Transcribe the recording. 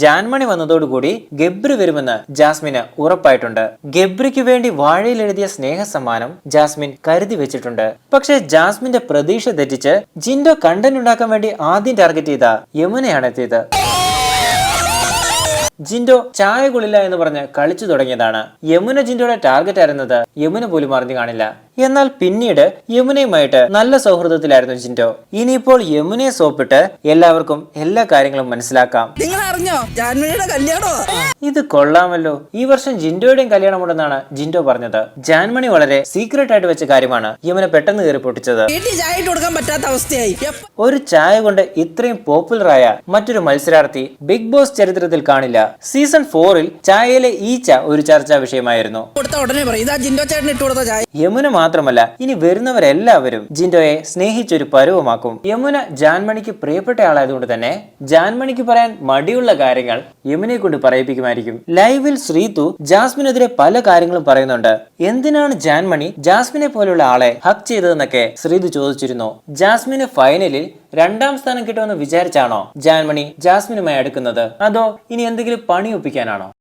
ജാൻമണി വന്നതോടുകൂടി ഗബ്രി വരുമെന്ന് ജാസ്മിന് ഉറപ്പായിട്ടുണ്ട്. ഗബ്രിക്ക് വേണ്ടി വാഴയിൽ എഴുതിയ സ്നേഹസമ്മാനം ജാസ്മിൻ കരുതി വെച്ചിട്ടുണ്ട്. പക്ഷേ ജാസ്മിന്റെ പ്രതീക്ഷ തെറ്റിച്ച് ജിൻഡോ കണ്ടന്റ് ഉണ്ടാക്കാൻ വേണ്ടി ആദ്യം ടാർഗറ്റ് ചെയ്ത യമുനയാണ് എത്തിയത്. ജിൻഡോ ചായ കൊള്ളില്ല എന്ന് പറഞ്ഞ് കളിച്ചു തുടങ്ങിയതാണ്. യമുന ജിൻഡോയുടെ ടാർഗറ്റ് ആയിരുന്നത് യമുന പോലും അറിഞ്ഞു കാണില്ല. എന്നാൽ പിന്നീട് യമുനയുമായിട്ട് നല്ല സൗഹൃദത്തിലായിരുന്നു ജിൻഡോ. ഇനിയിപ്പോൾ യമുനയെ സോപ്പിട്ട് എല്ലാവർക്കും എല്ലാ കാര്യങ്ങളും മനസ്സിലാക്കാം. ഇത് കൊള്ളാമല്ലോ, ഈ വർഷം ജിൻഡോയുടെയും കല്യാണമുണ്ടെന്നാണ് ജിൻഡോ പറഞ്ഞത്. ജാൻമണി വളരെ സീക്രട്ട് ആയിട്ട് വെച്ച കാര്യമാണ് യമുന പെട്ടെന്ന് കയറി പൊട്ടിച്ചത്. ഒരു ചായ കൊണ്ട് ഇത്രയും പോപ്പുലറായ മറ്റൊരു മത്സരാർത്ഥി ബിഗ് ബോസ് ചരിത്രത്തിൽ കാണില്ല. സീസൺ 4-ൽ ചായയിലെ ഈച്ച ഒരു ചർച്ചാ വിഷയമായിരുന്നു. യമുന മാത്രമല്ല, ഇനി വരുന്നവരെല്ലാവരും ജിൻഡോയെ സ്നേഹിച്ചൊരു പരുവമാക്കും. യമുന ജാൻമണിക്ക് പ്രിയപ്പെട്ട ആളായതുകൊണ്ട് തന്നെ ജാൻമണിക്ക് പറയാൻ മടിയുള്ള കാര്യങ്ങൾ യമുനയെ കൊണ്ട് പറയിപ്പിക്കുമായിരിക്കും. ലൈവിൽ ശ്രീതു ജാസ്മിനെതിരെ പല കാര്യങ്ങളും പറയുന്നുണ്ട്. എന്തിനാണ് ജാൻമണി ജാസ്മിനെ പോലുള്ള ആളെ ഹക്ക് ചെയ്തതെന്നൊക്കെ ശ്രീതു ചോദിച്ചിരുന്നു. ജാസ്മിന് ഫൈനലിൽ 2ാം സ്ഥാനം കിട്ടുമെന്ന് വിചാരിച്ചാണോ ജാൻമണി ജാസ്മിനുമായി അടുക്കുന്നത്, അതോ ഇനി എന്തെങ്കിലും പണി ഒപ്പിക്കാനാണോ?